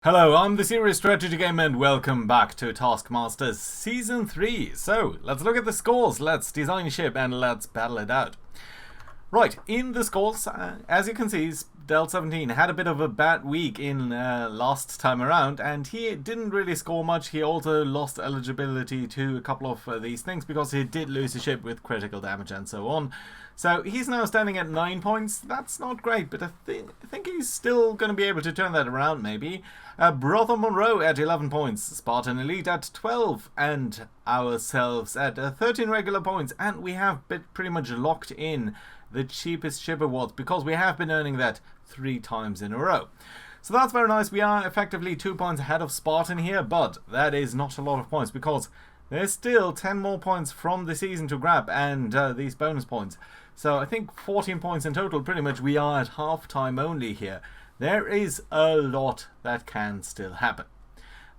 Hello, I'm the Serious Strategy Gamer and welcome back to Taskmaster Season 3. So, let's look at the scores, let's design a ship and let's battle it out. Right, in the scores, as you can see, Del 17 had a bit of a bad week in last time around, and he didn't really score much. He also lost eligibility to a couple of these things because he did lose a ship with critical damage and so on. So he's now standing at 9 points. That's not great, but I think he's still going to be able to turn that around maybe. Brother Monroe at 11 points, Spartan Elite at 12, and ourselves at 13 regular points, and we have pretty much locked in the cheapest ship awards because we have been earning that 3 times in a row. So that's very nice. We are effectively 2 points ahead of Spartan here, but that is not a lot of points because there's still 10 more points from the season to grab and these bonus points. So I think 14 points in total. Pretty much we are at half time only here. There is a lot that can still happen.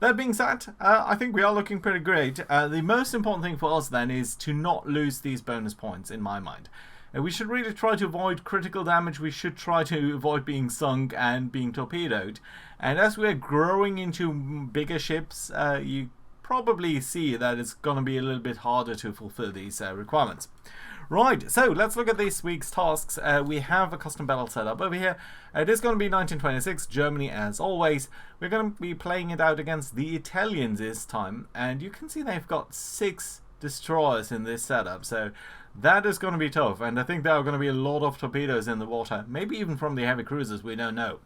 That being said, I think we are looking pretty great. The most important thing for us then is to not lose these bonus points in my mind. We should really try to avoid critical damage. We should try to avoid being sunk and being torpedoed. And as we're growing into bigger ships, you probably see that it's going to be a little bit harder to fulfill these requirements. Right, so let's look at this week's tasks. We have a custom battle set up over here. It is going to be 1926, Germany as always. We're going to be playing it out against the Italians this time. And you can see they've got 6 destroyers in this setup. So that is going to be tough. And I think there are going to be a lot of torpedoes in the water. Maybe even from the heavy cruisers, we don't know.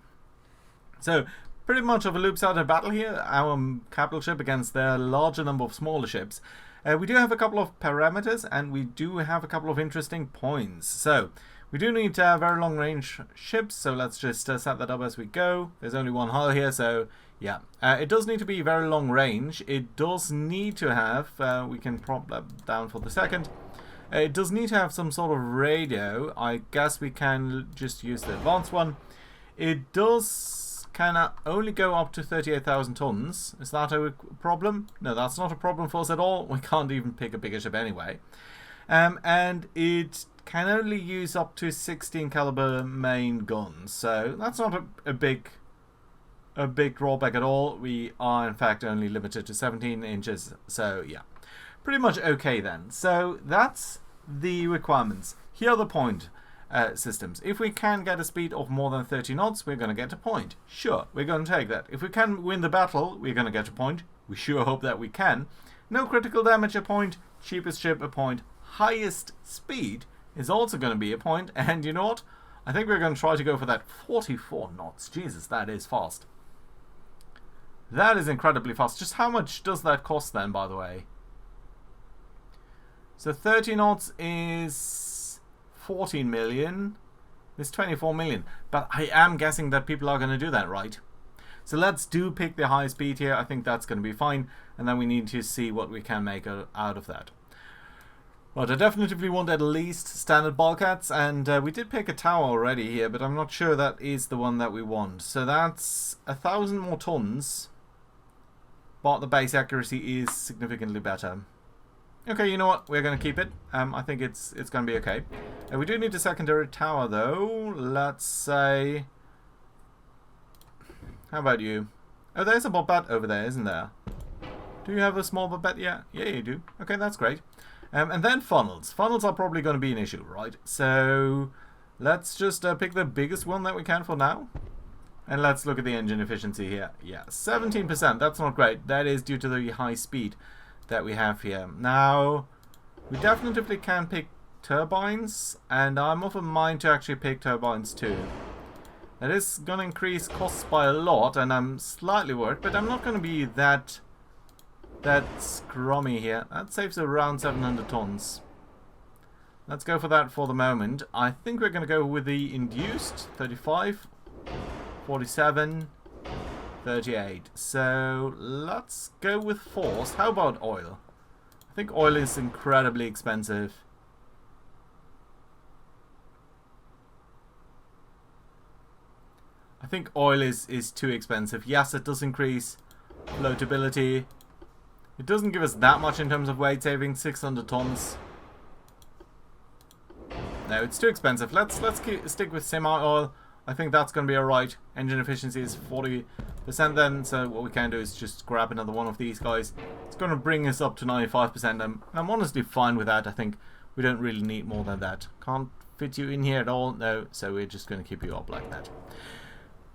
So pretty much of a loop-sided battle here. Our capital ship against their larger number of smaller ships. We do have a couple of parameters and we do have a couple of interesting points. So we do need very long range ships, so let's just set that up as we go. There's only one hull here, so yeah. It does need to be very long range. It does need to have, we can prop that down for the second. It does need to have some sort of radio. I guess we can just use the advanced one. It does can only go up to 38,000 tons. Is that a problem? No, that's not a problem for us at all. We can't even pick a bigger ship anyway. And it can only use up to 16 caliber main guns. So that's not a big drawback at all. We are in fact only limited to 17 inches. So yeah, pretty much okay then. So that's the requirements. Here are the point systems. If we can get a speed of more than 30 knots, we're going to get a point. Sure, we're going to take that. If we can win the battle, we're going to get a point. We sure hope that we can. No critical damage, a point. Cheapest ship, a point. Highest speed is also going to be a point. And you know what? I think we're going to try to go for that 44 knots. Jesus, that is fast. That is incredibly fast. Just how much does that cost then, by the way? So 30 knots is 14 million. There's 24 million. But I am guessing that people are going to do that, right? So let's pick the high speed here. I think that's going to be fine. And then we need to see what we can make out of that. But I definitely want at least standard bulkheads. And we did pick a tower already here, but I'm not sure that is the one that we want. So that's 1,000 more tons. But the base accuracy is significantly better. Okay, you know what? We're going to keep it. I think it's going to be okay. We do need a secondary tower, though. Let's say... How about you? Oh, there's a bobette over there, isn't there? Do you have a small bobette? Yeah, you do. Okay, that's great. And then funnels. Funnels are probably going to be an issue, right? So let's just pick the biggest one that we can for now. And let's look at the engine efficiency here. Yeah, 17%. That's not great. That is due to the high speed that we have here. Now, we definitely can pick turbines, and I'm of a mind to actually pick turbines too. That is going to increase costs by a lot, and I'm slightly worried, but I'm not going to be that scrummy here. That saves around 700 tons. Let's go for that for the moment. I think we're going to go with the induced 35, 47, 38. So let's go with forced. How about oil? I think oil is incredibly expensive. I think oil is too expensive. Yes, it does increase floatability. It doesn't give us that much in terms of weight saving, 600 tons. No, it's too expensive. Let's stick with semi-oil. I think that's going to be alright. Engine efficiency is 40% then, so what we can do is just grab another one of these guys. It's going to bring us up to 95%. I'm honestly fine with that. I think we don't really need more than that. Can't fit you in here at all, no, so we're just going to keep you up like that.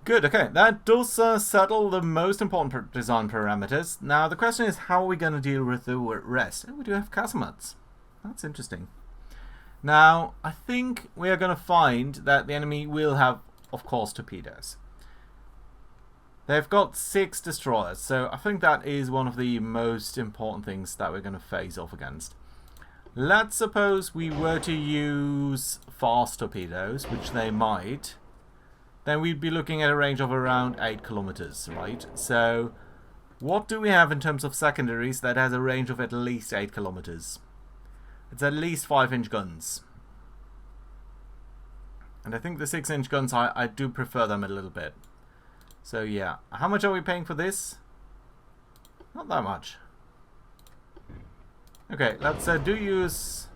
Good, okay, that does settle the most important design parameters. Now the question is, how are we going to deal with the rest? Oh, we do have casemates. That's interesting. Now, I think we are going to find that the enemy will have, of course, torpedoes. They've got 6 destroyers, so I think that is one of the most important things that we're going to face off against. Let's suppose we were to use fast torpedoes, which they might. Then we'd be looking at a range of around 8 kilometers, right? So, what do we have in terms of secondaries that has a range of at least 8 kilometers? It's at least 5-inch guns. And I think the 6-inch guns, I do prefer them a little bit. So yeah, how much are we paying for this? Not that much. Okay, let's do use...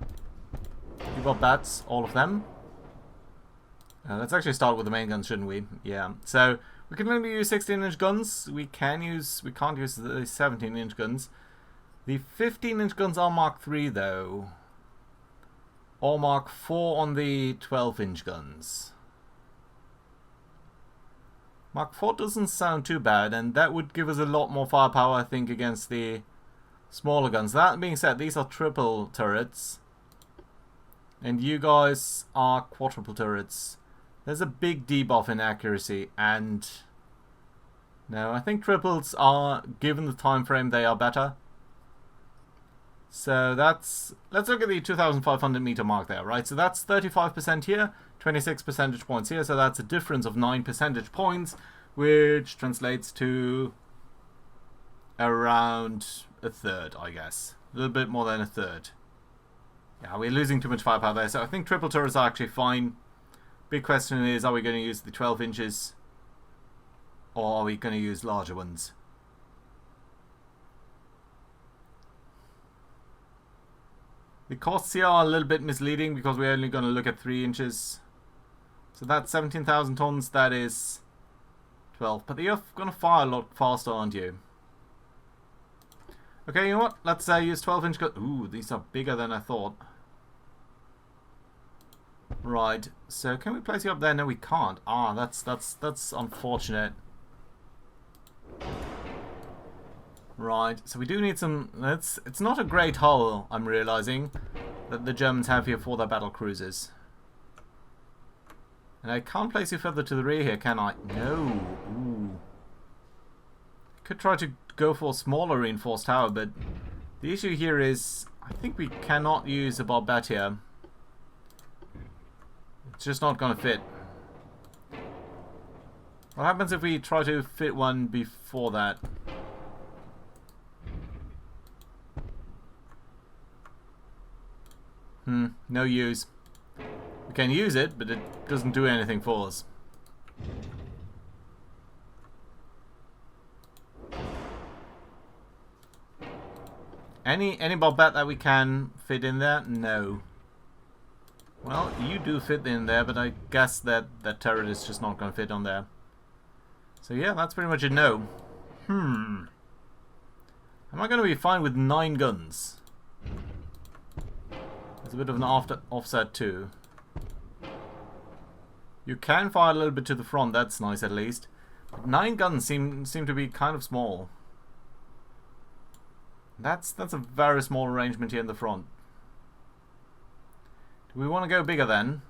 We've got bats, all of them. Let's actually start with the main guns, shouldn't we? Yeah. So we can only use 16-inch guns. We can't use the 17-inch guns. The 15-inch guns are Mark III though. Or Mark IV on the 12-inch guns. Mark IV doesn't sound too bad, and that would give us a lot more firepower, I think, against the smaller guns. That being said, these are triple turrets. And you guys are quadruple turrets. There's a big debuff in accuracy, and... No, I think triples are, given the time frame, they are better. So that's, let's look at the 2,500 meter mark there, right? So that's 35% here, 26 percentage points here, so that's a difference of 9 percentage points, which translates to around a third, I guess. A little bit more than a third. Yeah, we're losing too much firepower there, so I think triple turrets are actually fine. Big question is, are we going to use the 12 inches? Or are we going to use larger ones? The costs here are a little bit misleading because we're only going to look at 3 inches. So that's 17,000 tons, that is 12. But you're going to fire a lot faster, aren't you? Okay, you know what? Let's use 12-inch guns. Ooh, these are bigger than I thought. Right, so can we place you up there? No, we can't. Ah, that's unfortunate. Right, so we do need some... It's not a great hull, I'm realizing, that the Germans have here for their battlecruisers. And I can't place you further to the rear here, can I? No. Ooh. Could try to go for a smaller reinforced tower, but the issue here is I think we cannot use a barbette here. It's just not going to fit. What happens if we try to fit one before that? No use. We can use it, but it doesn't do anything for us. Any barbette that we can fit in there? No. Well, you do fit in there, but I guess that turret is just not going to fit on there. So yeah, that's pretty much a no. Am I going to be fine with 9 guns? There's a bit of an offset too. You can fire a little bit to the front, that's nice at least. But 9 guns seem to be kind of small. That's a very small arrangement here in the front. Do we want to go bigger then?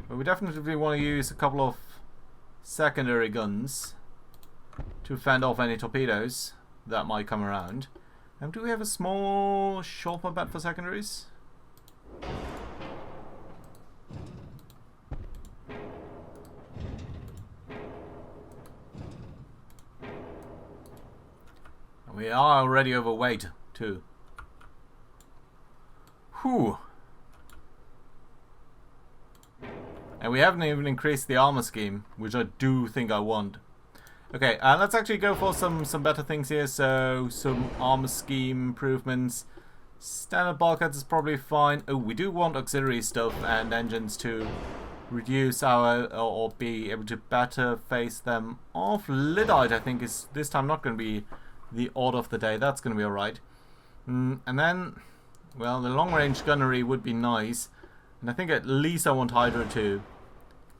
Well, we definitely want to use a couple of secondary guns to fend off any torpedoes that might come around. And do we have a small short barbette for secondaries? We are already overweight too. Whew. And we haven't even increased the armor scheme, which I do think I want. Okay, let's actually go for some better things here. So, some armor scheme improvements. Standard bulkheads is probably fine. Oh, we do want auxiliary stuff and engines too. reduce our, or be able to better face them off. Lyddite, I think, is this time not going to be the order of the day. That's going to be alright. And then, well, the long-range gunnery would be nice. And I think at least I want Hydra too.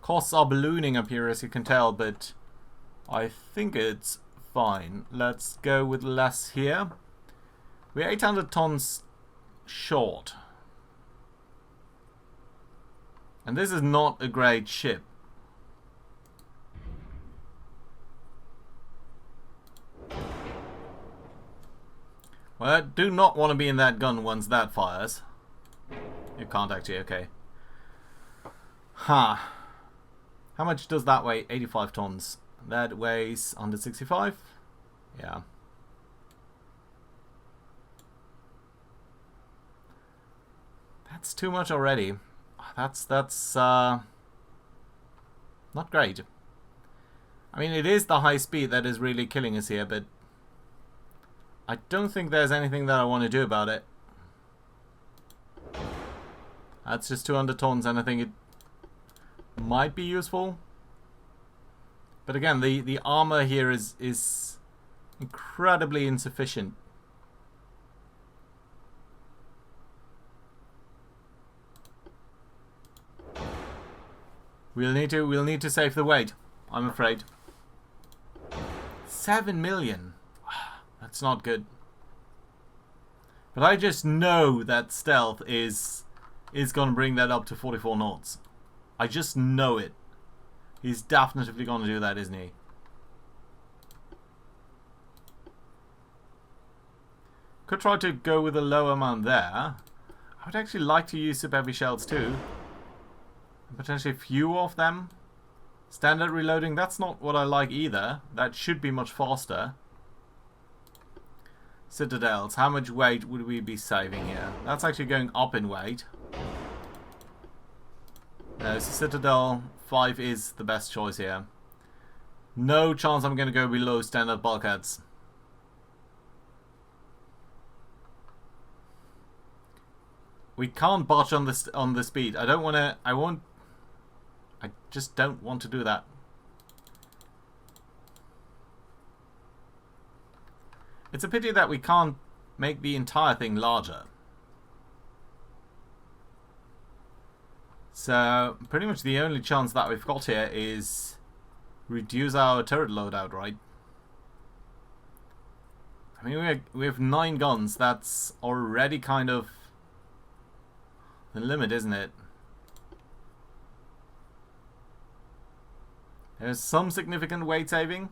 Costs are ballooning up here, as you can tell, but I think it's fine. Let's go with less here. We're 800 tons short. And this is not a great ship. Well, I do not want to be in that gun once that fires. You can't actually, okay. Huh. How much does that weigh? 85 tons. That weighs 165? Yeah. That's too much already. That's not great. I mean, it is the high speed that is really killing us here, but I don't think there's anything that I want to do about it. That's just 200 tons, and I think it might be useful. But again, the armor here is incredibly insufficient. We'll need to save the weight, I'm afraid. 7 million. That's not good. But I just know that stealth is going to bring that up to 44 knots. I just know it. He's definitely going to do that, isn't he? Could try to go with a lower amount there. I would actually like to use sub-heavy shells too. Potentially a few of them. Standard reloading, that's not what I like either. That should be much faster. Citadels, how much weight would we be saving here? That's actually going up in weight. No, so Citadel 5 is the best choice here. No chance I'm going to go below standard bulkheads. We can't botch on the speed. I don't want to. I just don't want to do that. It's a pity that we can't make the entire thing larger. So, pretty much the only chance that we've got here is reduce our turret loadout, right? I mean, we have 9 guns. That's already kind of the limit, isn't it? There's some significant weight saving,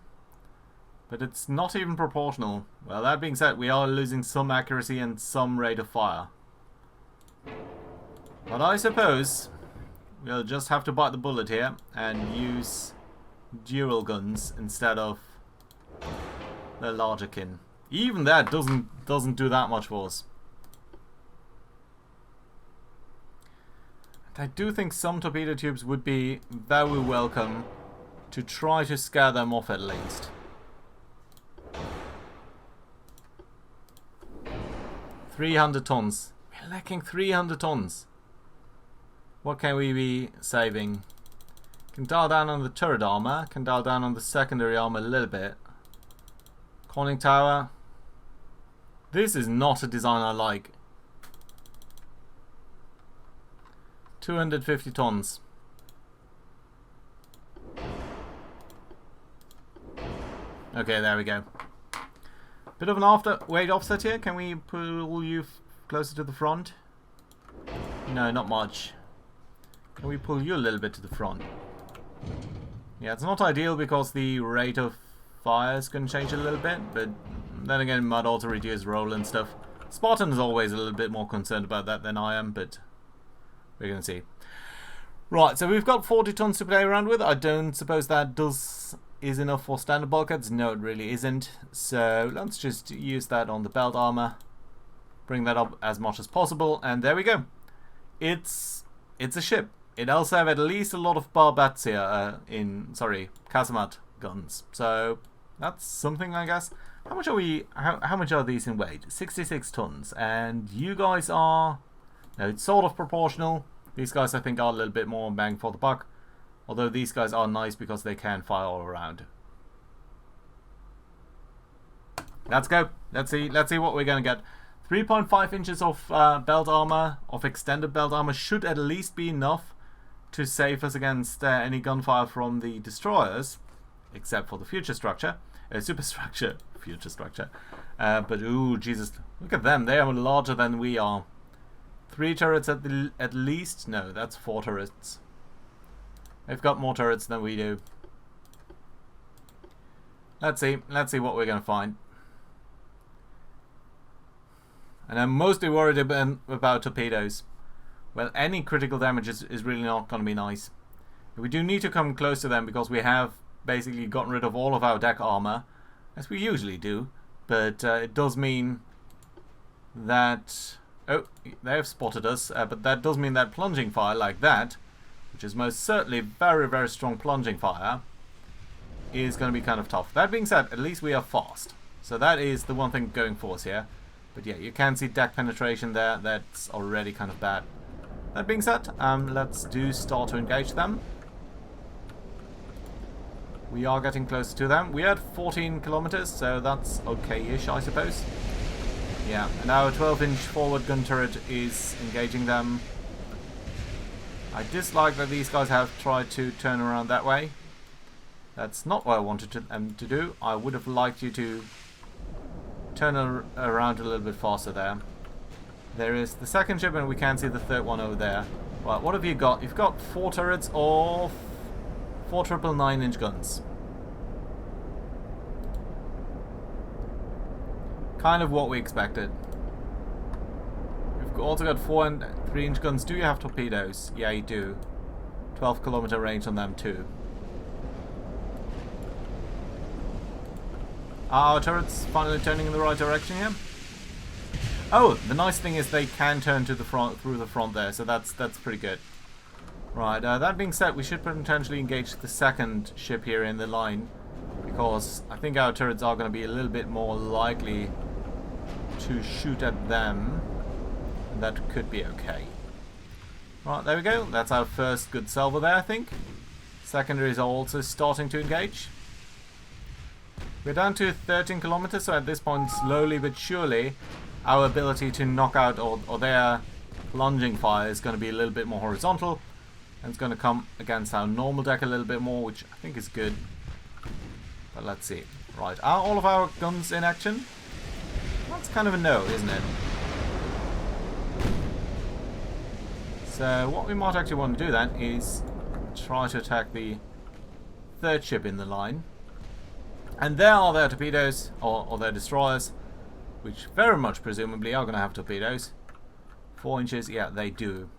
but it's not even proportional. Well, that being said, we are losing some accuracy and some rate of fire. But I suppose we'll just have to bite the bullet here and use dual guns instead of the larger kin. Even that doesn't do that much for us. And I do think some torpedo tubes would be very welcome to try to scare them off at least. 300 tons. We're lacking 300 tons. What can we be saving? Can dial down on the turret armor. Can dial down on the secondary armor a little bit. Conning tower. This is not a design I like. 250 tons. Okay, there we go. Bit of an weight offset here. Can we pull you closer to the front? No, not much. Can we pull you a little bit to the front? Yeah, it's not ideal because the rate of fire is going to change a little bit, but then again, it might also reduce roll and stuff. Spartan is always a little bit more concerned about that than I am, but we're going to see. Right, so we've got 40 tons to play around with. I don't suppose that is enough for standard bulkheads. No, it really isn't. So let's just use that on the belt armor. Bring that up as much as possible, and there we go. It's a ship. It also have at least a lot of barbets here casemate guns. So that's something, I guess. How much are we? How much are these in weight? 66 tons, and you guys are. No, it's sort of proportional. These guys I think are a little bit more bang for the buck. Although these guys are nice because they can fire all around. Let's go. Let's see what we're going to get. 3.5 inches of belt armor, of extended belt armor, should at least be enough to save us against any gunfire from the destroyers, except for the future structure, superstructure, future structure. But ooh, Jesus, look at them. They are larger than we are. 3 turrets at least. No, that's 4 turrets. They've got more turrets than we do. Let's see what we're going to find. And I'm mostly worried about torpedoes. Well, any critical damage is really not going to be nice. We do need to come close to them because we have basically gotten rid of all of our deck armor, as we usually do. But it does mean that... Oh, they have spotted us. But that does mean that plunging fire like that, which is most certainly very, very strong plunging fire, is going to be kind of tough. That being said, at least we are fast. So that is the one thing going for us here. But yeah, you can see deck penetration there. That's already kind of bad. That being said, let's start to engage them. We are getting closer to them. We are at 14 kilometers, so that's okay-ish, I suppose. Yeah, and our 12-inch forward gun turret is engaging them. I dislike that these guys have tried to turn around that way. That's not what I wanted them to do. I would have liked you to turn around a little bit faster there. There is the second ship, and we can see the third one over there. Well, what have you got? You've got 4 turrets of 4 triple 9-inch guns. Kind of what we expected. We've also got 4 and 3-inch guns. Do you have torpedoes? Yeah, you do. 12-kilometer range on them too. Are our turrets finally turning in the right direction here? Oh, the nice thing is they can turn to the front, through the front there, so that's pretty good. Right, that being said, we should potentially engage the second ship here in the line, because I think our turrets are going to be a little bit more likely to shoot at them. And that could be okay. Right, there we go. That's our first good salvo there, I think. Secondaries are also starting to engage. We're down to 13 kilometers, so at this point, slowly but surely, our ability to knock out or their plunging fire is going to be a little bit more horizontal. And it's going to come against our normal deck a little bit more, which I think is good. But let's see. Right, are all of our guns in action? That's kind of a no, isn't it? So what we might actually want to do then is try to attack the third ship in the line. And there are their torpedoes, or their destroyers, which very much presumably are going to have torpedoes. 4 inches, yeah, they do.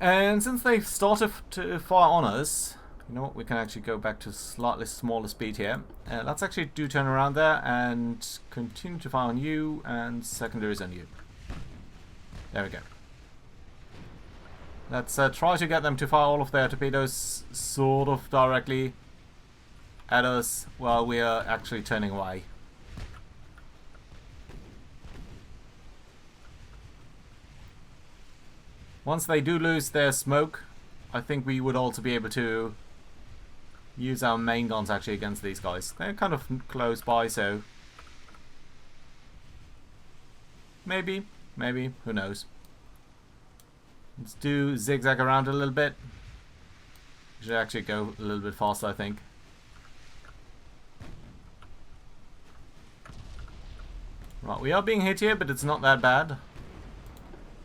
And since they've started to fire on us, you know what, we can actually go back to slightly smaller speed here. Let's actually turn around there and continue to fire on you, and secondaries on you. There we go. Let's try to get them to fire all of their torpedoes sort of directly at us while we are actually turning away. Once they do lose their smoke, I think we would also be able to use our main guns actually against these guys. They're kind of close by, so maybe, who knows. Let's do zigzag around a little bit. Should actually go a little bit faster, I think. Right, we are being hit here, but it's not that bad.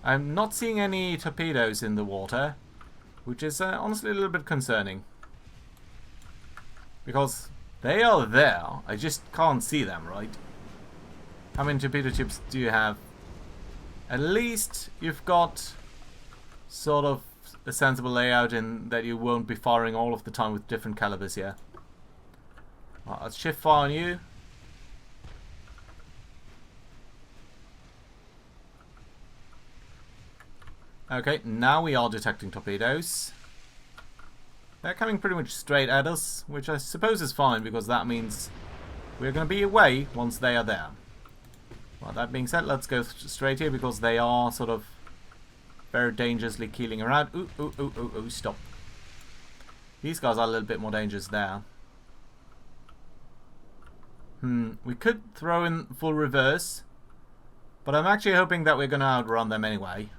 I'm not seeing any torpedoes in the water, which is honestly a little bit concerning. Because they are there, I just can't see them, right? How many torpedo tubes do you have? At least you've got sort of a sensible layout in that you won't be firing all of the time with different calibers here. Right, let's shift fire on you. Okay, now we are detecting torpedoes. They're coming pretty much straight at us, which I suppose is fine because that means we're going to be away once they are there. Well, that being said, let's go straight here because they are sort of very dangerously keeling around. Ooh, ooh, ooh, ooh, ooh, stop. These guys are a little bit more dangerous there. We could throw in full reverse, but I'm actually hoping that we're going to outrun them anyway.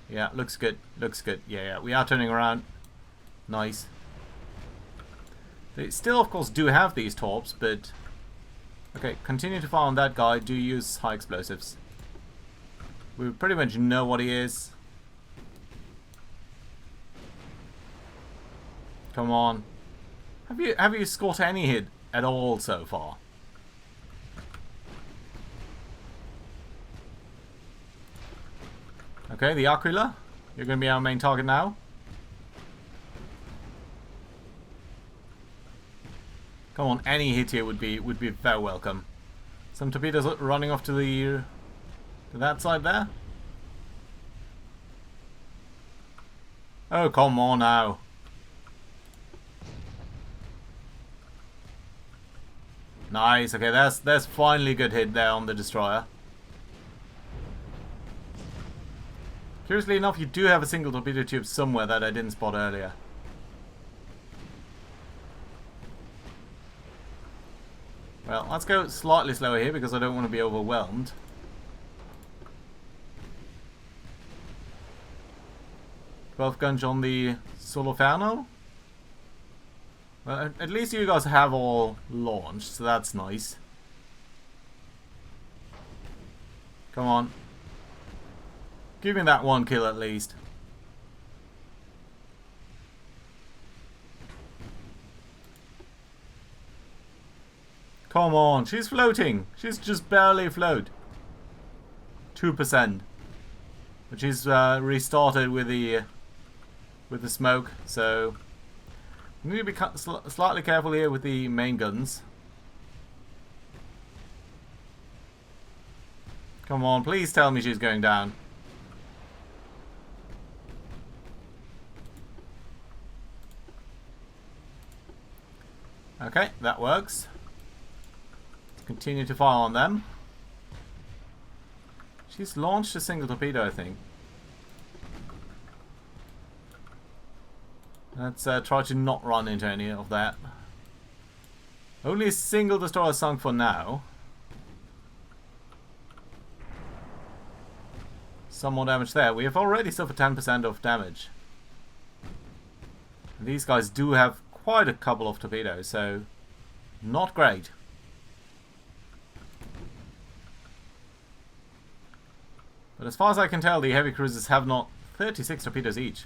Yeah, looks good. Looks good. Yeah, we are turning around. Nice. They still, of course, do have these torps, but... Okay, continue to fire on that guy. Do use high explosives. We pretty much know what he is. Come on. Have you scored any hit at all so far? Okay, the Aquila. You're going to be our main target now. Come on, any hit here would be very welcome. Some torpedoes running off to that side there. Oh, come on now. Nice. Okay, that's finally a good hit there on the destroyer. Curiously enough, you do have a single torpedo tube somewhere that I didn't spot earlier. Well, let's go slightly slower here because I don't want to be overwhelmed. Both guns on the Solofano. Well, at least you guys have all launched, so that's nice. Come on. Give me that one kill at least. Come on, she's floating. She's just barely afloat. 2%. But she's restarted with the smoke, so we need to be slightly careful here with the main guns. Come on, please tell me she's going down. Okay, that works. Continue to fire on them. She's launched a single torpedo, I think. Let's try to not run into any of that. Only a single destroyer sunk for now. Some more damage there. We have already suffered 10% of damage. And these guys do have quite a couple of torpedoes, so not great. But as far as I can tell, the heavy cruisers have not 36 torpedoes each.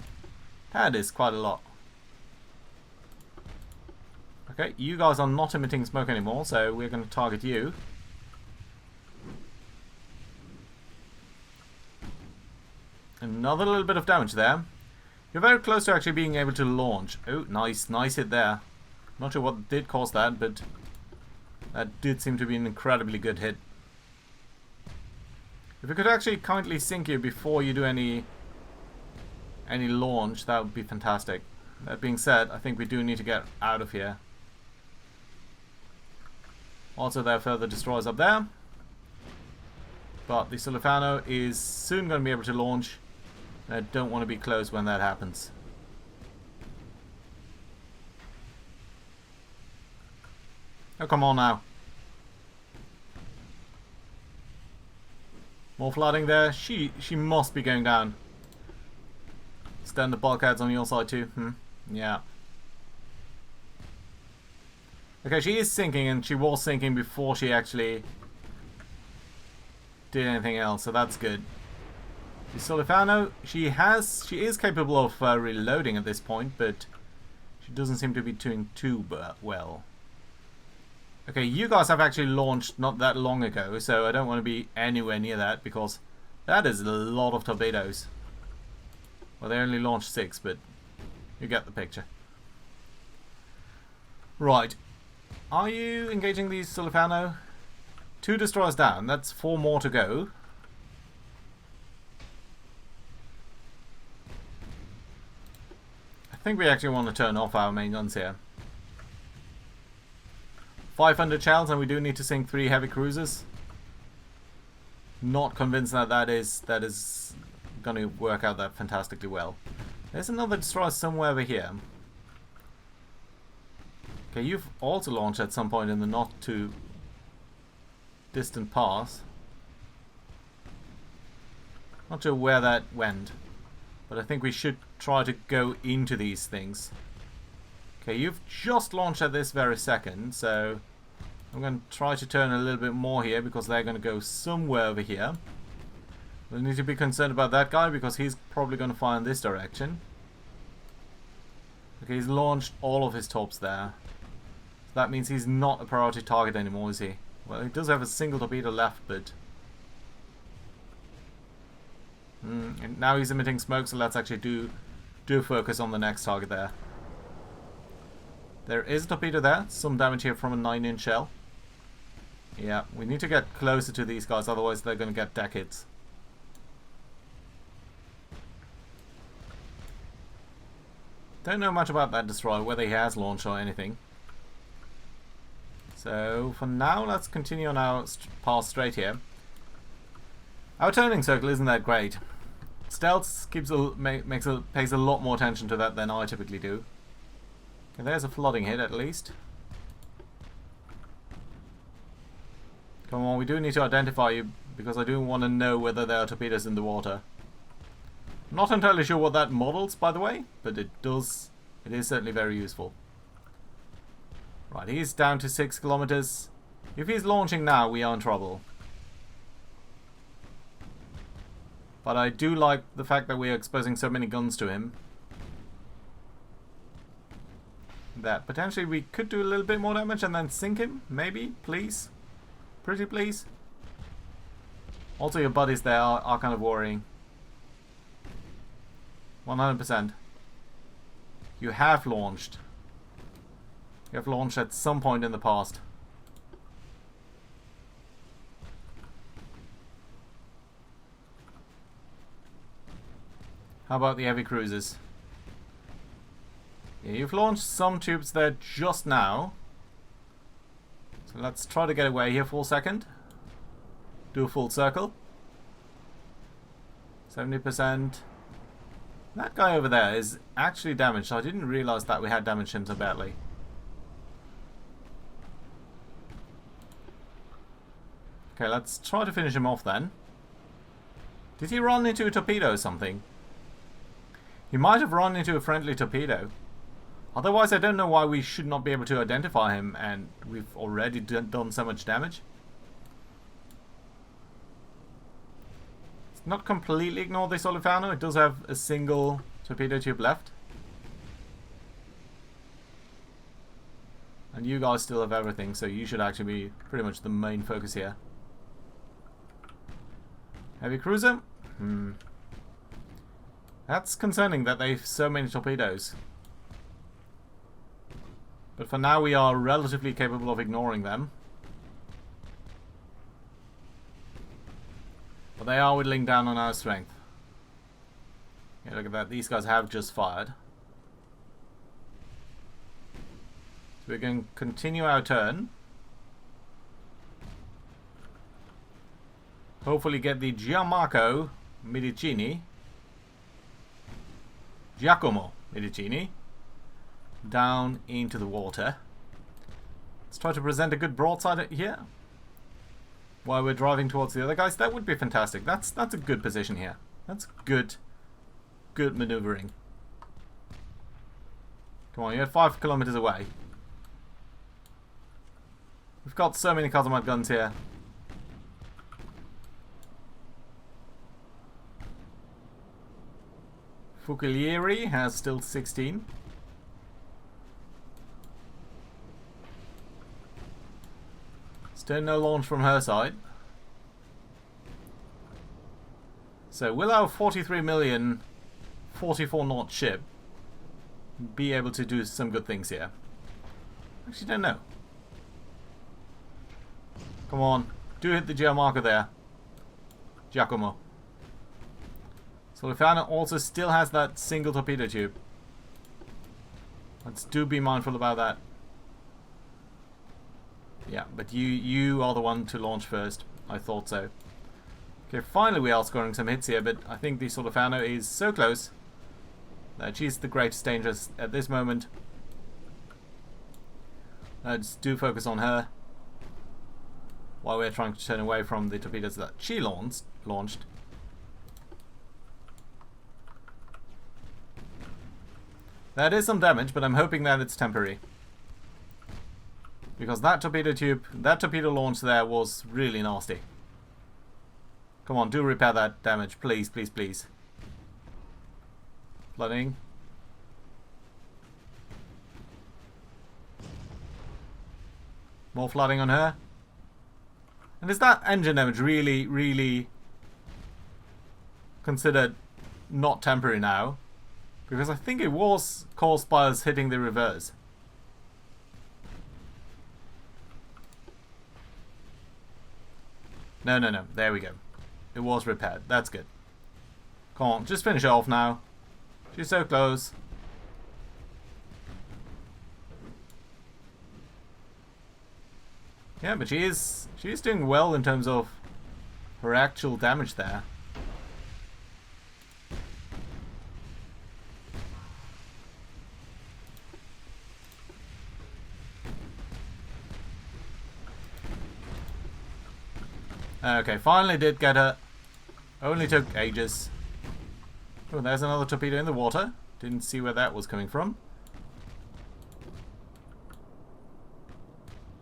That is quite a lot. Okay, you guys are not emitting smoke anymore, so we're going to target you. Another little bit of damage there. You're very close to actually being able to launch. Oh, nice. Nice hit there. Not sure what did cause that, but that did seem to be an incredibly good hit. If we could actually kindly sink you before you do any launch, that would be fantastic. That being said, I think we do need to get out of here. Also, there are further destroyers up there. But the Solofano is soon going to be able to launch. I don't want to be close when that happens. Oh, come on now. More flooding there. She must be going down. Standard bulkheads on your side too. Yeah. Okay, she is sinking, and she was sinking before she actually did anything else, so that's good. The Solifano, she is capable of reloading at this point, but she doesn't seem to be doing too well. Okay, you guys have actually launched not that long ago, so I don't want to be anywhere near that, because that is a lot of torpedoes. Well, they only launched 6, but you get the picture. Right. Are you engaging these Solifano? 2 destroyers down. That's 4 more to go. I think we actually want to turn off our main guns here. 500 shells, and we do need to sink 3 heavy cruisers. Not convinced that that is going to work out that fantastically well. There's another destroyer somewhere over here. Okay, you've also launched at some point in the not too distant past. Not sure where that went, but I think we should try to go into these things. Okay, you've just launched at this very second, so I'm going to try to turn a little bit more here because they're going to go somewhere over here. We'll need to be concerned about that guy because he's probably going to fire in this direction. Okay, he's launched all of his torps there. So that means he's not a priority target anymore, is he? Well, he does have a single torpedo left, but... and now he's emitting smoke, so let's actually do focus on the next target there. There is a torpedo there. Some damage here from a 9-inch shell. Yeah, we need to get closer to these guys, otherwise they're going to get deck hits. Don't know much about that destroyer, whether he has launched or anything. So, for now, let's continue on our path straight here. Our turning circle isn't that great. Stealth pays a lot more attention to that than I typically do. Okay, there's a flooding hit at least. Come on, we do need to identify you because I do want to know whether there are torpedoes in the water. I'm not entirely sure what that models, by the way, but it is certainly very useful. Right, he's down to 6 kilometers. If he's launching now, we are in trouble. But I do like the fact that we are exposing so many guns to him. That potentially we could do a little bit more damage and then sink him, maybe, please. Pretty please. Also your buddies there are kind of worrying. 100%. You have launched. You have launched at some point in the past. How about the heavy cruisers? Yeah, you've launched some tubes there just now. So let's try to get away here for a second. Do a full circle. 70%. That guy over there is actually damaged. I didn't realize that we had damaged him so badly. Okay, let's try to finish him off then. Did he run into a torpedo or something? He might have run into a friendly torpedo. Otherwise, I don't know why we should not be able to identify him, and we've already done so much damage. Not completely ignore this Olifano. It does have a single torpedo tube left. And you guys still have everything, so you should actually be pretty much the main focus here. Heavy cruiser? That's concerning that they've so many torpedoes. But for now we are relatively capable of ignoring them. But they are whittling down on our strength. Yeah, look at that. These guys have just fired. So we're going to continue our turn. Hopefully get the Giacomo Medicini down into the water. Let's try to present a good broadside here while we're driving towards the other guys. That would be fantastic. That's a good position here. That's good maneuvering. Come on, you're 5 kilometers away. We've got so many Cosmote guns here. Fucilieri has still 16. Still no launch from her side. So will our 43 million 44 knot ship be able to do some good things here? Actually don't know. Come on, do hit the geomarker there, Giacomo. Solifano also still has that single torpedo tube. Let's do be mindful about that. Yeah, but you are the one to launch first. I thought so. Okay, finally we are scoring some hits here, but I think the Solofano is so close that she's the greatest danger at this moment. Let's do focus on her while we're trying to turn away from the torpedoes that she launched. That is some damage, but I'm hoping that it's temporary. Because that torpedo launch there was really nasty. Come on, do repair that damage, please, please, please. Flooding. More flooding on her. And is that engine damage really considered not temporary now? Because I think it was caused by us hitting the reverse. No. There we go. It was repaired. That's good. Come on, just finish her off now. She's so close. Yeah, but she's doing well in terms of her actual damage there. Okay, finally did get her. Only took ages. Oh, there's another torpedo in the water. Didn't see where that was coming from.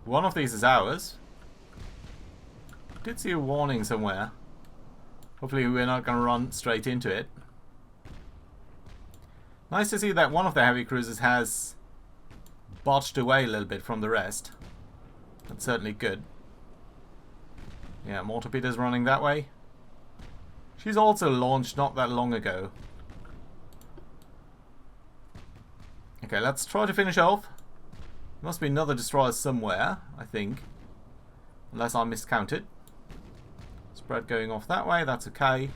One of these is ours. Did see a warning somewhere. Hopefully we're not going to run straight into it. Nice to see that one of the heavy cruisers has botched away a little bit from the rest. That's certainly good. Yeah, more torpedoes running that way. She's also launched not that long ago. Okay, let's try to finish off. There must be another destroyer somewhere, I think. Unless I miscounted. Spread going off that way, that's okay.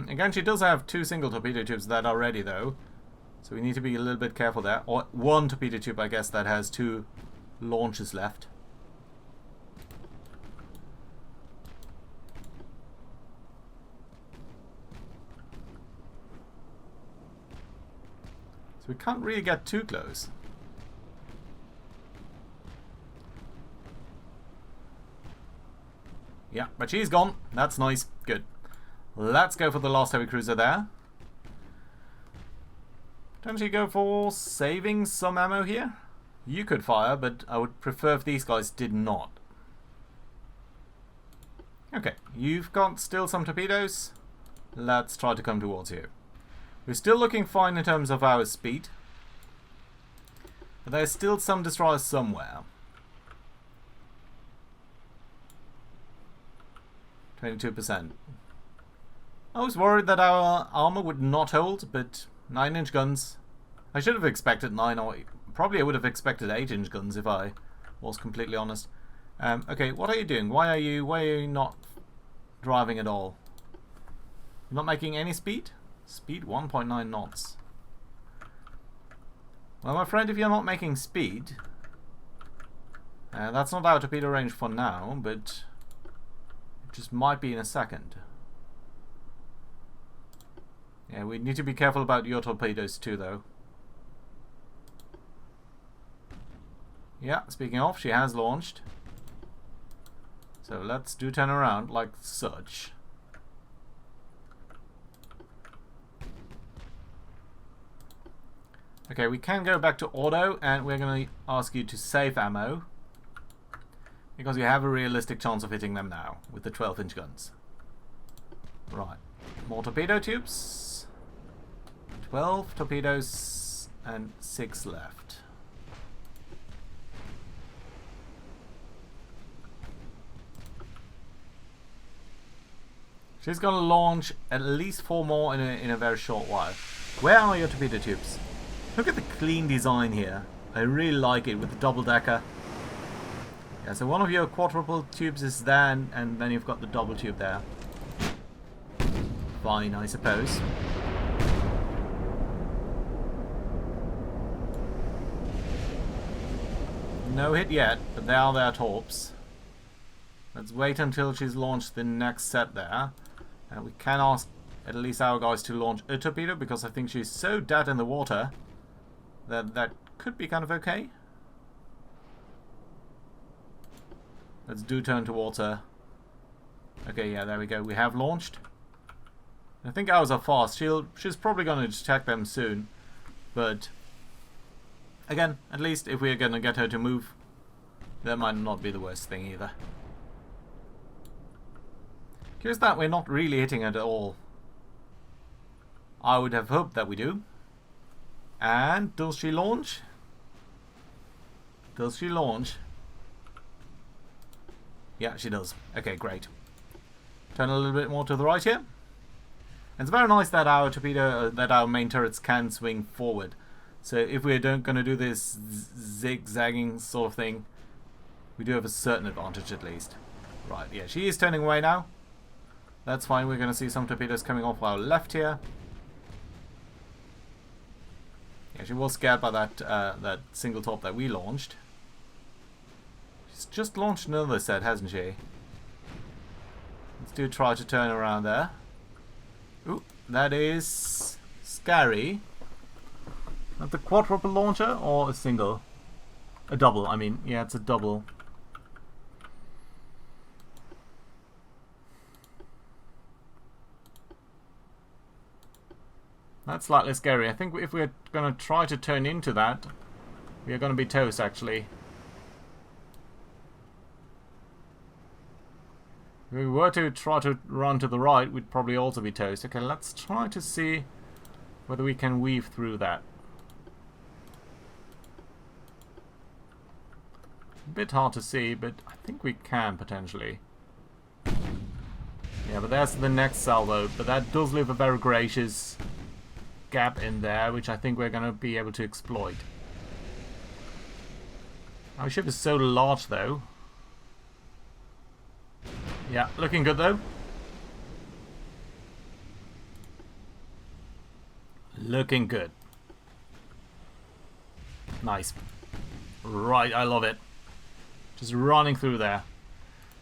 Again, she does have 2 single torpedo tubes that are ready though. So we need to be a little bit careful there. Or 1 torpedo tube, I guess, that has 2 launches left. So we can't really get too close. Yeah, but she's gone. That's nice. Good. Let's go for the last heavy cruiser there. Don't you go for saving some ammo here? You could fire, but I would prefer if these guys did not. Okay, you've got still some torpedoes. Let's try to come towards you. We're still looking fine in terms of our speed. But there's still some destroyers somewhere. 22%. I was worried that our armor would not hold, but 9-inch guns. I should have expected 9, or probably I would have expected 8-inch guns if I was completely honest. Okay, what are you doing? Why are you not driving at all? You're not making any speed? Speed 1.9 knots. Well, my friend, if you're not making speed, that's not our torpedo range for now, but it just might be in a second. Yeah, we need to be careful about your torpedoes too, though. Yeah, speaking of, she has launched. So let's do turn around like such. Okay, we can go back to auto, and we're going to ask you to save ammo, because you have a realistic chance of hitting them now with the 12-inch guns. Right, more torpedo tubes. 12 torpedoes and 6 left. She's going to launch at least 4 more in a very short while. Where are your torpedo tubes? Look at the clean design here. I really like it with the double decker. Yeah, so one of your quadruple tubes is there, and then you've got the double tube there. Fine, I suppose. No hit yet, but they are their torps. Let's wait until she's launched the next set there. And we can ask at least our guys to launch a torpedo, because I think she's so dead in the water that that could be kind of okay. Let's do turn towards her. Okay, yeah, there we go. We have launched. I think ours are fast. She's probably going to detect them soon. But again, at least if we're going to get her to move, that might not be the worst thing either. Here's that we're not really hitting it at all. I would have hoped that we do. And does she launch? Does she launch? Yeah, she does. Okay, great. Turn a little bit more to the right here. It's very nice that our torpedo, that our main turrets can swing forward. So if we're going to do this zigzagging sort of thing, we do have a certain advantage at least. Right, yeah, she is turning away now. That's fine. We're going to see some torpedoes coming off our left here. Yeah, she was scared by that single top that we launched. She's just launched another set, hasn't she? Let's do try to turn around there. Ooh, that is scary. Not the quadruple launcher or a single? A double, I mean. Yeah, it's a double. That's slightly scary. I think if we're going to try to turn into that, we are going to be toast, actually. If we were to try to run to the right, we'd probably also be toast. Okay, let's try to see whether we can weave through that. A bit hard to see, but I think we can, potentially. Yeah, but there's the next salvo. But that does leave a very gracious gap in there, which I think we're going to be able to exploit. Our ship is so large, though. Yeah, looking good, though. Looking good. Nice. Right, I love it. Just running through there.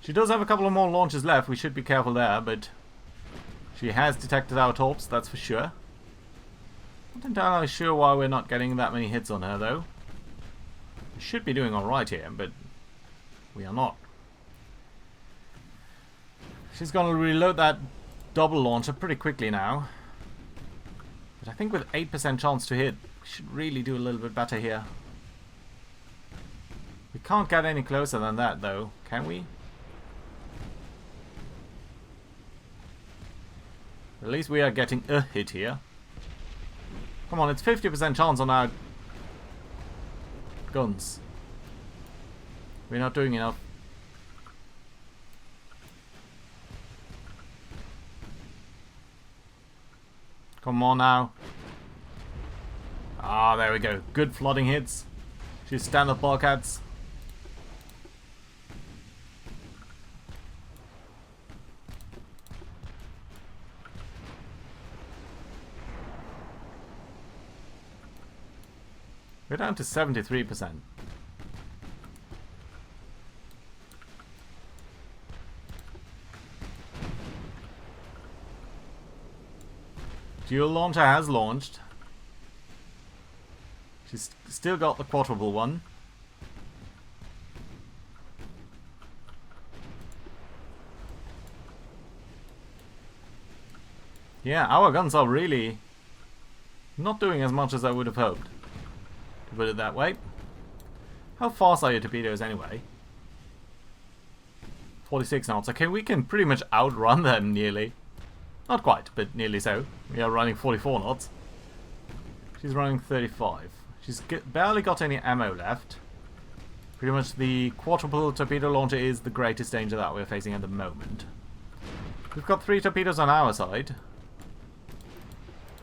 She does have a couple of more launches left. We should be careful there, but she has detected our torps, that's for sure. Not entirely sure why we're not getting that many hits on her, though. We should be doing alright here, but we are not. She's going to reload that double launcher pretty quickly now. But I think with 8% chance to hit, we should really do a little bit better here. We can't get any closer than that, though, can we? At least we are getting a hit here. Come on, it's 50% chance on our guns. We're not doing enough. Come on now. Ah, there we go. Good flooding hits. She's standard bulkheads. We're down to 73%. Dual launcher has launched. She's still got the quadruple one. Yeah, our guns are really not doing as much as I would have hoped. To put it that way. How fast are your torpedoes anyway? 46 knots. Okay, we can pretty much outrun them nearly. Not quite, but nearly so. We are running 44 knots. She's running 35. She's barely got any ammo left. Pretty much the quadruple torpedo launcher is the greatest danger that we're facing at the moment. We've got 3 torpedoes on our side.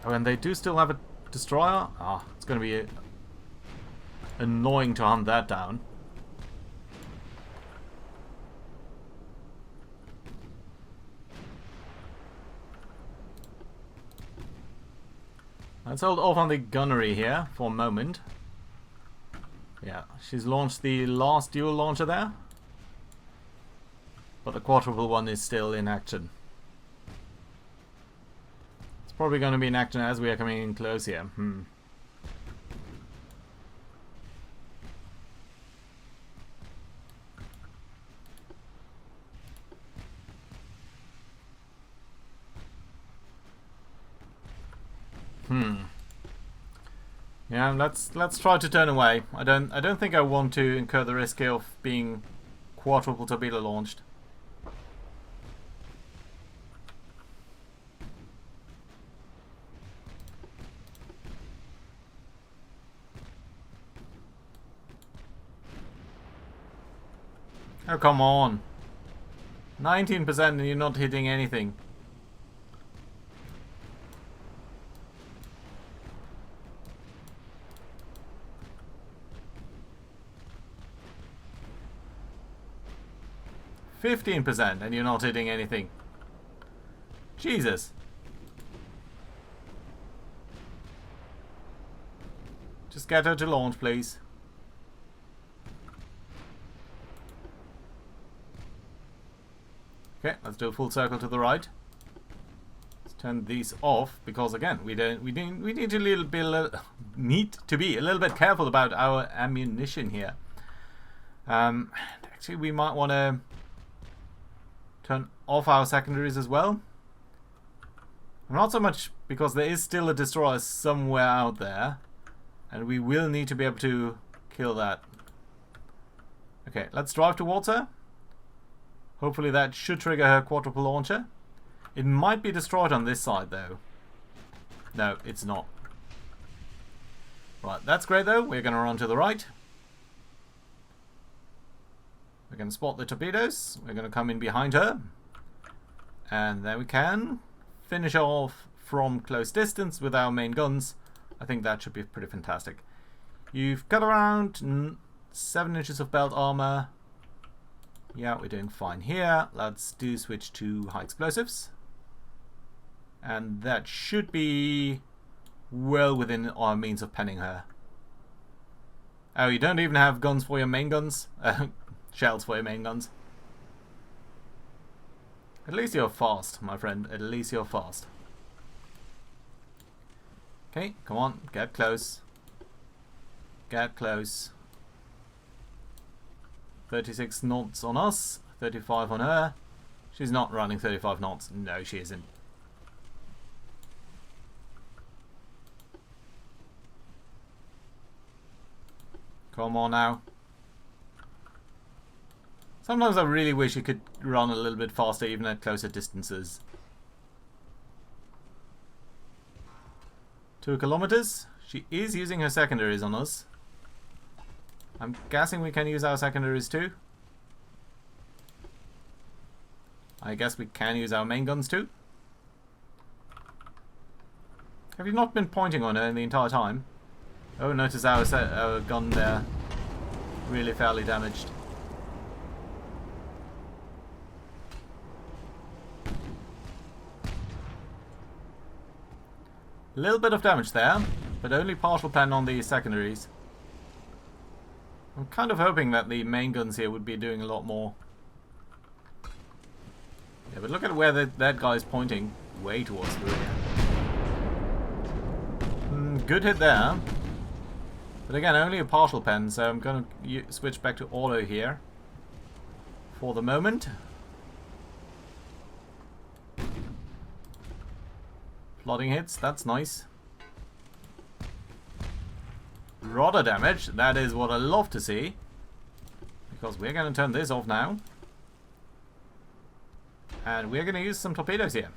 Oh, and they do still have a destroyer? Ah, it's going to be annoying to hunt that down. Let's hold off on the gunnery here for a moment. Yeah, she's launched the last dual launcher there. But the quadruple one is still in action. It's probably going to be in action as we are coming in close here. Yeah, let's try to turn away. I don't think I want to incur the risk of being quadruple torpedo launched. Oh, come on. 19% and you're not hitting anything. %, and you're not hitting anything. Jesus. Just get her to launch, please. Okay, let's do a full circle to the right. Let's turn these off because again, we need to be a little bit careful about our ammunition here. Actually, we might want to turn off our secondaries as well. Not so much because there is still a destroyer somewhere out there, and we will need to be able to kill that. Okay, let's drive towards her. Hopefully that should trigger her quadruple launcher. It might be destroyed on this side though. No, it's not. Right, that's great though. We're going to run to the right. We're going to spot the torpedoes. We're going to come in behind her. And there we can finish off from close distance with our main guns. I think that should be pretty fantastic. You've got around 7 inches of belt armor. Yeah, we're doing fine here. Let's do switch to high explosives. And that should be well within our means of penning her. Oh, you don't even have guns for your main guns? Shells for your main guns. At least you're fast, my friend. At least you're fast. Okay, come on. Get close. Get close. 36 knots on us. 35 on her. She's not running 35 knots. No, she isn't. Come on now. Sometimes I really wish you could run a little bit faster even at closer distances. 2 kilometers. She is using her secondaries on us. I'm guessing we can use our secondaries too. I guess we can use our main guns too. Have you not been pointing on her the entire time? Oh, notice our gun there. Really fairly damaged. A little bit of damage there, but only partial pen on the secondaries. I'm kind of hoping that the main guns here would be doing a lot more. Yeah, but look at where that guy's pointing. Way towards the rear. Good hit there. But again, only a partial pen, so I'm going to switch back to auto here. For the moment. Flooding hits, that's nice. Rudder damage, that is what I love to see. Because we're going to turn this off now. And we're going to use some torpedoes here.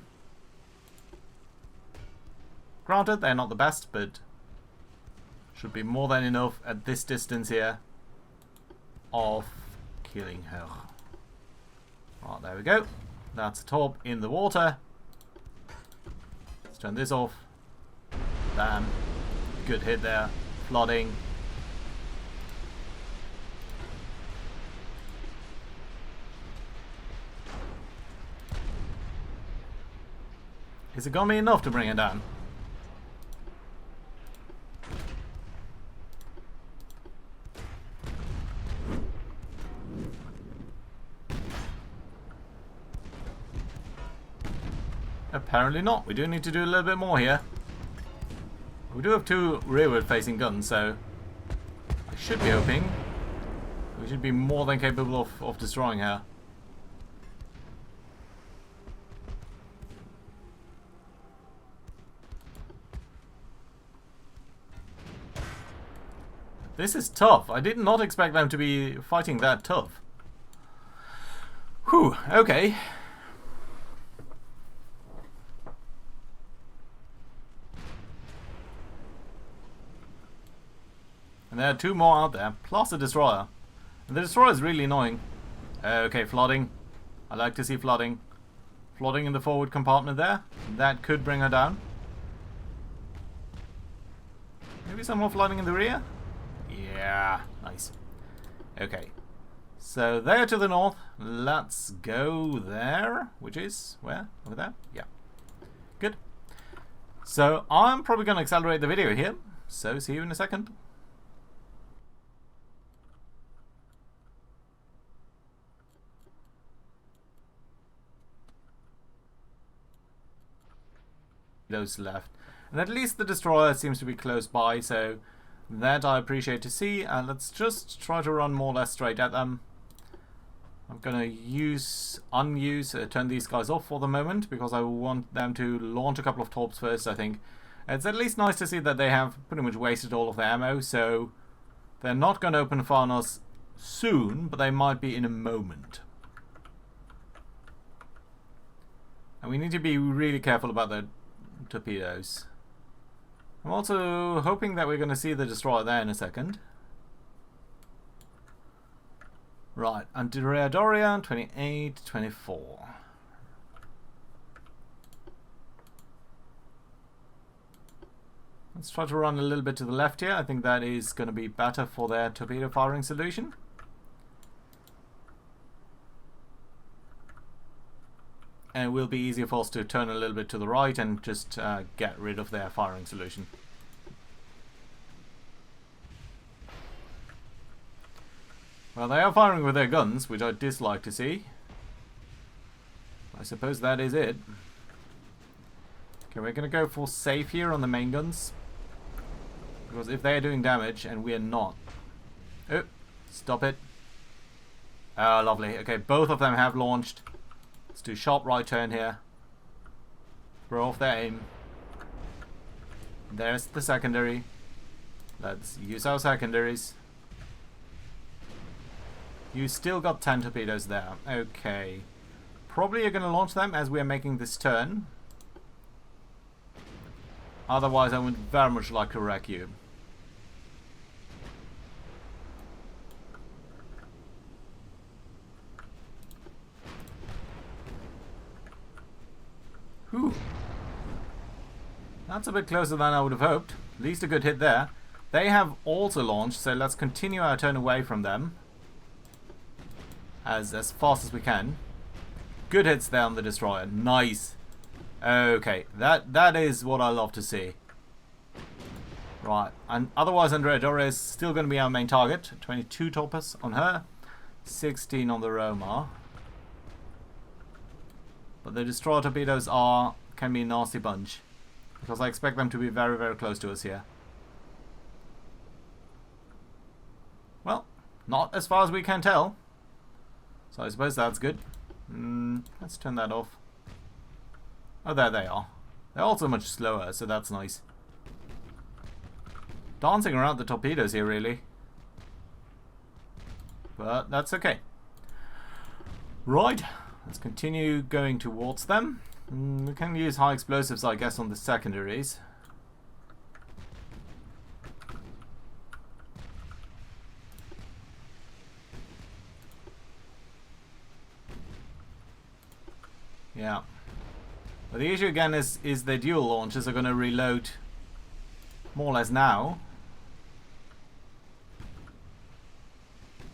Granted, they're not the best, but should be more than enough at this distance here of killing her. Right, there we go. That's a top in the water. Let's turn this off. Bam. Good hit there. Flooding. Is it gonna be enough to bring it down? Apparently not. We do need to do a little bit more here. We do have 2 rearward facing guns, so I should be hoping we should be more than capable of destroying her. This is tough. I did not expect them to be fighting that tough. Whew, okay. And there are 2 more out there, plus a destroyer. And the destroyer is really annoying. Okay, flooding. I like to see flooding. Flooding in the forward compartment there. That could bring her down. Maybe some more flooding in the rear? Yeah, nice. Okay. So there to the north. Let's go there. Which is where? Over there? Yeah. Good. So I'm probably going to accelerate the video here. So see you in a second. Those left. And at least the destroyer seems to be close by, so that I appreciate to see. And let's just try to run more or less straight at them. I'm going to turn these guys off for the moment, because I want them to launch a couple of torps first, I think. It's at least nice to see that they have pretty much wasted all of their ammo, so they're not going to open fire on us soon, but they might be in a moment. And we need to be really careful about the torpedoes. I'm also hoping that we're going to see the destroyer there in a second. Right, Anti-Dorian 28, 24. Let's try to run a little bit to the left here. I think that is going to be better for their torpedo firing solution. And it will be easier for us to turn a little bit to the right and just get rid of their firing solution. Well, they are firing with their guns, which I dislike to see. I suppose that is it. Okay, we're going to go for safe here on the main guns. Because if they are doing damage and we are not... Oh, stop it. Oh, lovely. Okay, both of them have launched. Let's do sharp right turn here. Throw off their aim. There's the secondary. Let's use our secondaries. You still got 10 torpedoes there. Okay. Probably you're going to launch them as we are making this turn. Otherwise I would very much like to wreck you. Whew. That's a bit closer than I would have hoped. At least a good hit there. They have also launched, so let's continue our turn away from them. As fast as we can. Good hits there on the destroyer. Nice. Okay, that is what I love to see. Right, and otherwise Andrea is still going to be our main target. 22 torpedoes on her, 16 on the Roma. But the destroyer torpedoes can be a nasty bunch, because I expect them to be very, very close to us here. Well, not as far as we can tell. So I suppose that's good. Let's turn that off. Oh, there they are. They're also much slower, so that's nice. Dancing around the torpedoes here, really. But that's okay. Right, let's continue going towards them. We can use high explosives, I guess, on the secondaries. Yeah. But the issue again is the dual launchers are going to reload more or less now.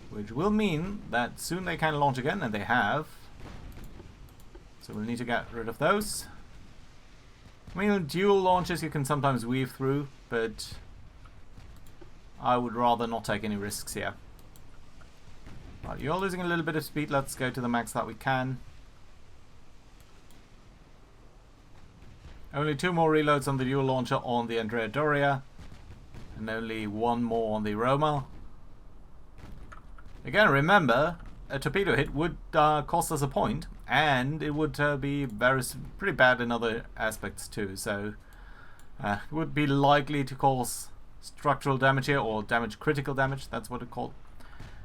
Which will mean that soon they can launch again, and they have. So we'll need to get rid of those. I mean, dual launchers you can sometimes weave through, but I would rather not take any risks here. Right, you're losing a little bit of speed. Let's go to the max that we can. Only 2 more reloads on the dual launcher on the Andrea, and only 1 more on the Roma. Again, remember, a torpedo hit would cost us a point, and it would be pretty bad in other aspects too. So it would be likely to cause structural damage here, or critical damage. That's what it's called,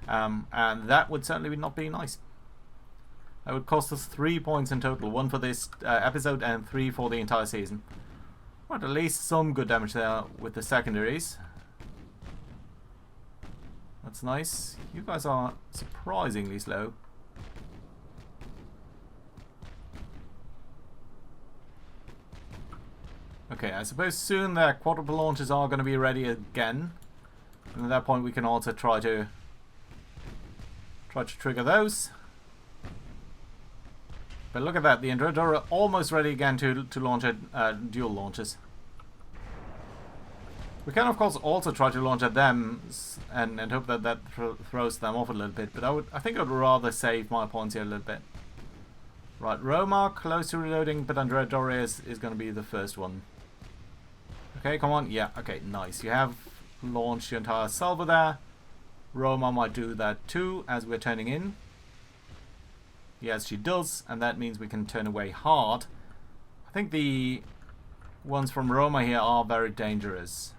and that would certainly not be nice. That would cost us 3 points in total, 1 for this episode and 3 for the entire season. But at least some good damage there with the secondaries. That's nice. You guys are surprisingly slow. Okay, I suppose soon the quadruple launches are going to be ready again. And at that point we can also try to trigger those. But look at that, the Andrea almost ready again to launch dual launches. We can of course also try to launch at them and hope that throws them off a little bit, but I think I'd rather save my points here a little bit. Right, Roma close to reloading, but Andrea is going to be the first one. Okay, come on, yeah, okay, nice. You have launched your entire salvo there. Roma might do that too as we're turning in. Yes, she does, and that means we can turn away hard. I think the ones from Roma here are very dangerous.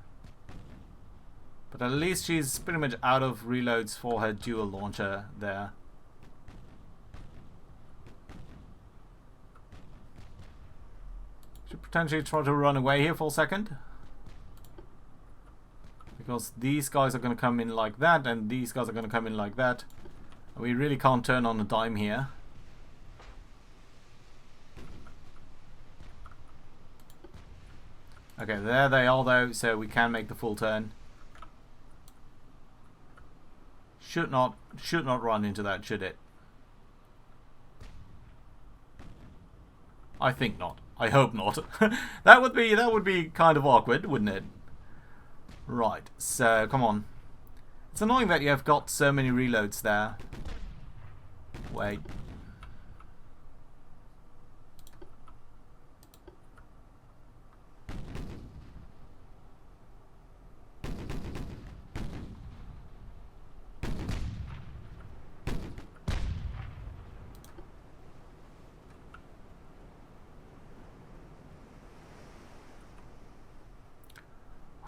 But at least she's pretty much out of reloads for her dual launcher there. Should potentially try to run away here for a second. Because these guys are going to come in like that, and these guys are going to come in like that. And we really can't turn on a dime here. Okay, there they are though, so we can make the full turn. Should not run into that, should it? I think not. I hope not. that would be kind of awkward, wouldn't it? Right, so come on. It's annoying that you have got so many reloads there. Wait.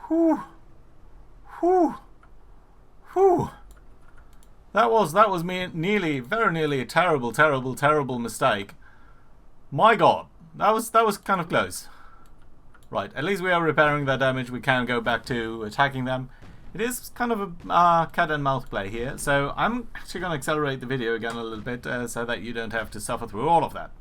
Whew. Whew. Whew. That was very nearly a terrible mistake. My God, that was kind of close. Right, at least we are repairing that damage. We can go back to attacking them. It is kind of a cat and mouse play here, so I'm actually going to accelerate the video again a little bit so that you don't have to suffer through all of that.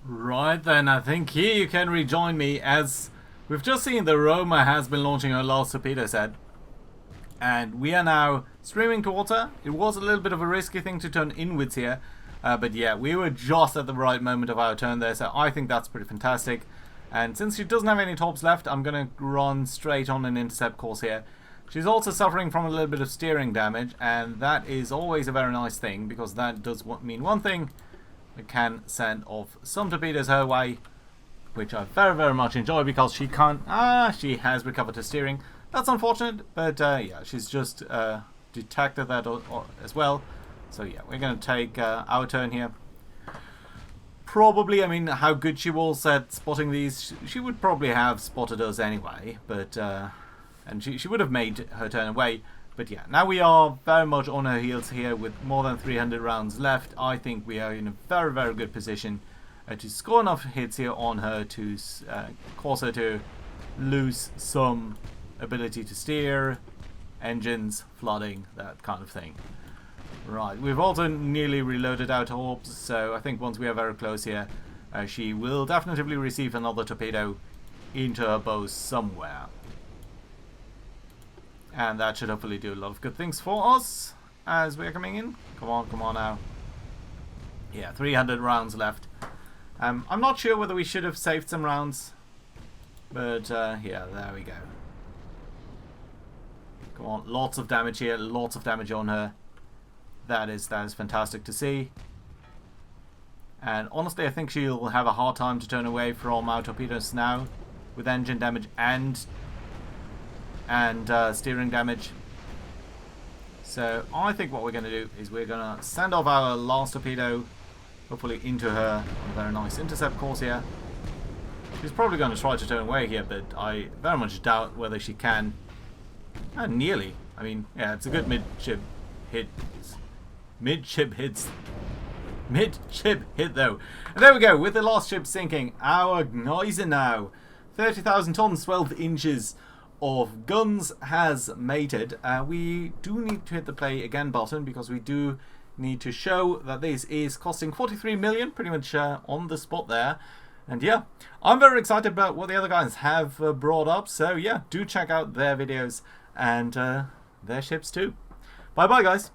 Right then, I think here you can rejoin me, as we've just seen the Roma has been launching her last torpedo set. And we are now streaming towards her. It was a little bit of a risky thing to turn inwards here. But yeah, we were just at the right moment of our turn there, so I think that's pretty fantastic. And since she doesn't have any torps left, I'm going to run straight on an intercept course here. She's also suffering from a little bit of steering damage, and that is always a very nice thing, because that does mean one thing: it can send off some torpedoes her way, which I very, very much enjoy, because she can't... she has recovered her steering. That's unfortunate, but yeah, she's just detected that as well. So yeah, we're going to take our turn here. Probably, I mean, how good she was at spotting these, she would probably have spotted us anyway, but and she would have made her turn away. But yeah, now we are very much on her heels here with more than 300 rounds left. I think we are in a very, very good position to score enough hits here on her to cause her to lose some ability to steer, engines, flooding, that kind of thing. Right, we've also nearly reloaded our torps, so I think once we are very close here, she will definitely receive another torpedo into her bow somewhere. And that should hopefully do a lot of good things for us as we're coming in. Come on now. Yeah, 300 rounds left. I'm not sure whether we should have saved some rounds, but yeah, there we go. Come on, lots of damage here, lots of damage on her. That is fantastic to see. And honestly, I think she'll have a hard time to turn away from our torpedoes now, with engine damage and steering damage. So I think what we're going to do is we're going to send off our last torpedo, hopefully into her on a very nice intercept course here. She's probably going to try to turn away here, but I very much doubt whether she can. And nearly. I mean, yeah, it's a good midship hit. Midship hit though. And there we go, with the last ship sinking. Our Gnoiser now. 30,000 tons, 12 inches of guns has mated. We do need to hit the play again button, because we do need to show that this is costing 43 million, pretty much on the spot there. And yeah, I'm very excited about what the other guys have brought up. So yeah, do check out their videos and their ships too. Bye bye guys.